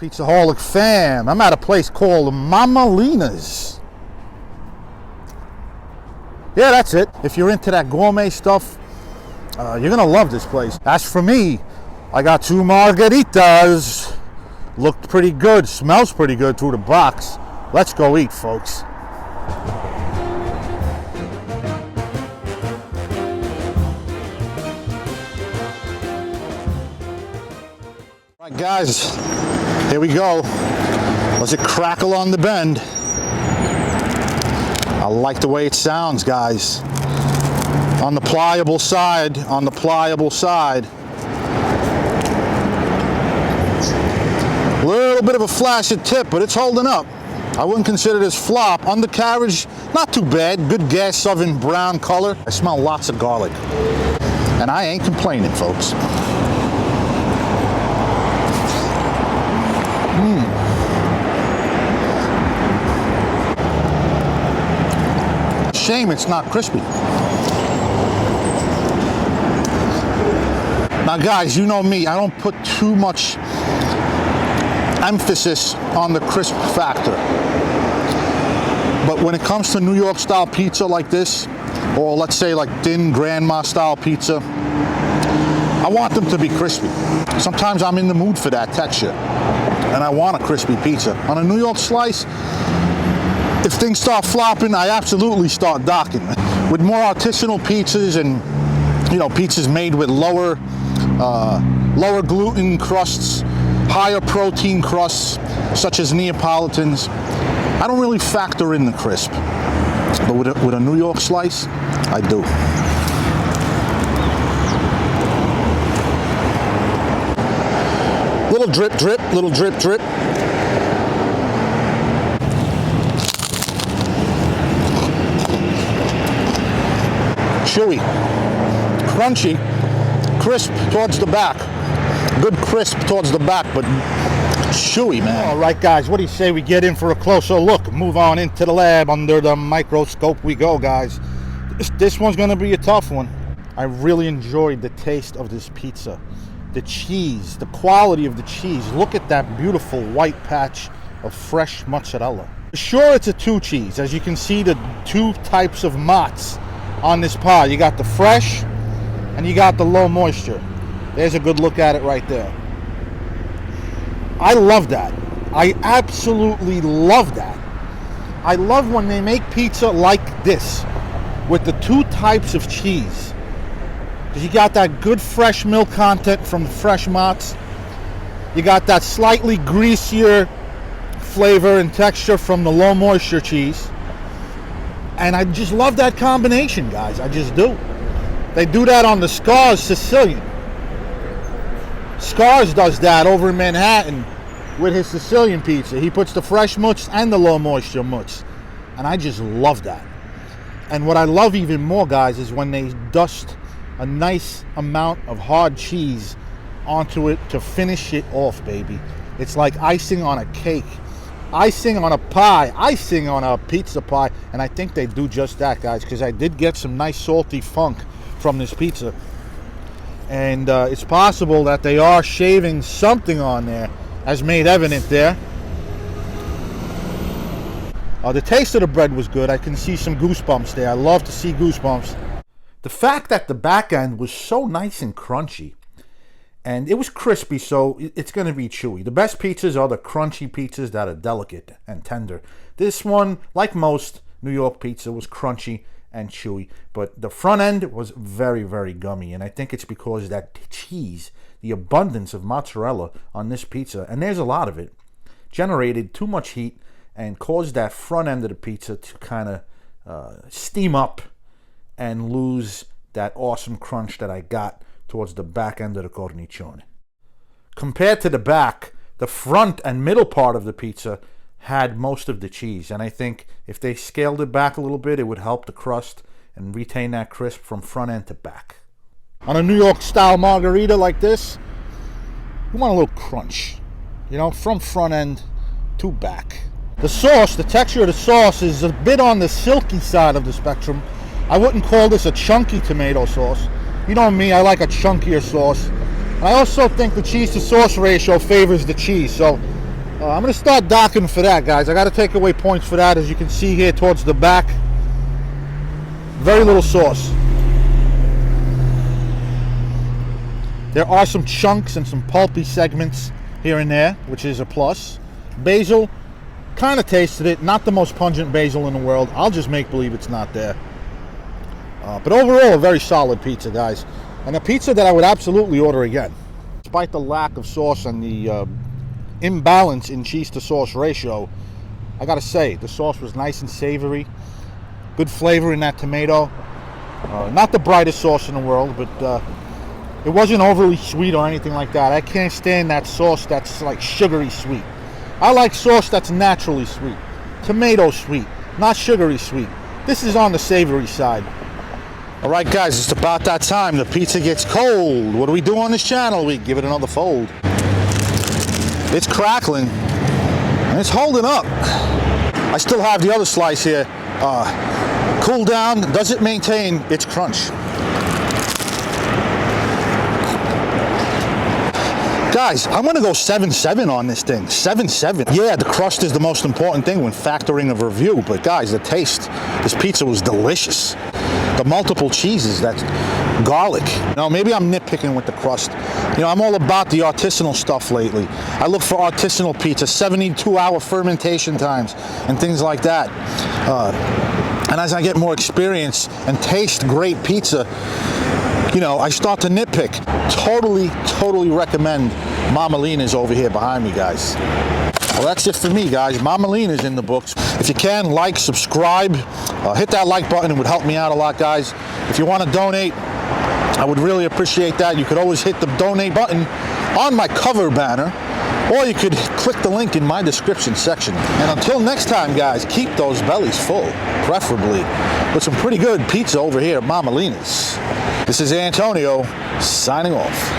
Pizzaholic fam, I'm at a place called Mamalinas. Yeah, that's it. If you're into that gourmet stuff, you're gonna love this place. As for me, I got 2 Margheritas. Looked pretty good, smells pretty good through the box. Let's go eat, folks. All right, guys, here we go. Does it crackle on the bend? I like the way it sounds, guys. On the pliable side, on the pliable side. Little bit of a flashy tip, but it's holding up. I wouldn't consider this flop. Undercarriage, not too bad. Good gas oven brown color. I smell lots of garlic. And I ain't complaining, folks. Shame it's not crispy. Now guys, you know me, I don't put too much emphasis on the crisp factor. But when it comes to New York style pizza like this, or let's say like thin grandma style pizza, I want them to be crispy. Sometimes I'm in the mood for that texture, and I want a crispy pizza. On a New York slice, if things start flopping, I absolutely start docking. With more artisanal pizzas and, you know, pizzas made with lower gluten crusts, higher protein crusts, such as Neapolitans, I don't really factor in the crisp. But with a New York slice, I do. Little drip, drip, little drip, drip. Chewy, crunchy, crisp towards the back. Good crisp towards the back, but chewy, man. All right, guys, what do you say we get in for a closer look? Move on into the lab. Under the microscope we go, guys. This one's gonna be a tough one. I really enjoyed the taste of this pizza. The cheese, the quality of the cheese. Look at that beautiful white patch of fresh mozzarella. Sure, it's a 2 cheese. As you can see, the 2 types of mozz on this pie. You got the fresh and you got the low moisture. There's a good look at it right there. I love that. I absolutely love that. I love when they make pizza like this with the 2 types of cheese. Because you got that good fresh milk content from the fresh mozz. You got that slightly greasier flavor and texture from the low moisture cheese. And I just love that combination, guys. I just do. They do that on the Scars Sicilian. Scars does that over in Manhattan with his Sicilian pizza. He puts the fresh mozz and the low moisture mozz. And I just love that. And what I love even more, guys, is when they dust a nice amount of hard cheese onto it to finish it off, baby. It's like icing on a cake. Icing on a pie, icing on a pizza pie, and I think they do just that, guys, because I did get some nice salty funk from this pizza. And it's possible that they are shaving something on there, as made evident there. The taste of the bread was good. I can see some goosebumps there. I love to see goosebumps. The fact that the back end was so nice and crunchy, and it was crispy, so it's going to be chewy. The best pizzas are the crunchy pizzas that are delicate and tender. This one, like most New York pizza, was crunchy and chewy, but the front end was very, very gummy, and I think it's because that cheese, the abundance of mozzarella on this pizza, and there's a lot of it, generated too much heat and caused that front end of the pizza to kind of steam up and lose that awesome crunch that I got towards the back end of the cornicione. Compared to the back, the front and middle part of the pizza had most of the cheese, and I think if they scaled it back a little bit, it would help the crust and retain that crisp from front end to back. On a New York style margarita like this, you want a little crunch, you know, from front end to back. The sauce, the texture of the sauce is a bit on the silky side of the spectrum. I wouldn't call this a chunky tomato sauce. You know me, I like a chunkier sauce. And I also think the cheese to sauce ratio favors the cheese. So I'm going to start docking for that, guys. I got to take away points for that. As you can see here towards the back, very little sauce. There are some chunks and some pulpy segments here and there, which is a plus. Basil, kind of tasted it. Not the most pungent basil in the world. I'll just make believe it's not there. But overall, a very solid pizza, guys. And a pizza that I would absolutely order again. Despite the lack of sauce and the imbalance in cheese to sauce ratio, I gotta say, the sauce was nice and savory. Good flavor in that tomato. Not the brightest sauce in the world, but it wasn't overly sweet or anything like that. I can't stand that sauce that's like sugary sweet. I like sauce that's naturally sweet. Tomato sweet, not sugary sweet. This is on the savory side. All right, guys, it's about that time. The pizza gets cold. What do we do on this channel? We give it another fold. It's crackling, and it's holding up. I still have the other slice here. Cool down. Does it maintain its crunch? Guys, I'm going to go 7-7 on this thing. 7-7. Yeah, the crust is the most important thing when factoring a review. But guys, the taste, this pizza was delicious. The multiple cheeses, that garlic. Maybe I'm nitpicking with the crust. I'm all about the artisanal stuff lately. I look for artisanal pizza, 72-hour fermentation times, and things like that. And as I get more experience and taste great pizza, I start to nitpick. Totally recommend Mamalinas over here behind me, guys. Well, that's it for me, guys. Mamalinas in the books. If you can, like, subscribe, hit that like button. It would help me out a lot, guys. If you want to donate, I would really appreciate that. You could always hit the donate button on my cover banner, or you could click the link in my description section. And until next time, guys, keep those bellies full, preferably with some pretty good pizza over here at Mamalinas. This is Antonio, signing off.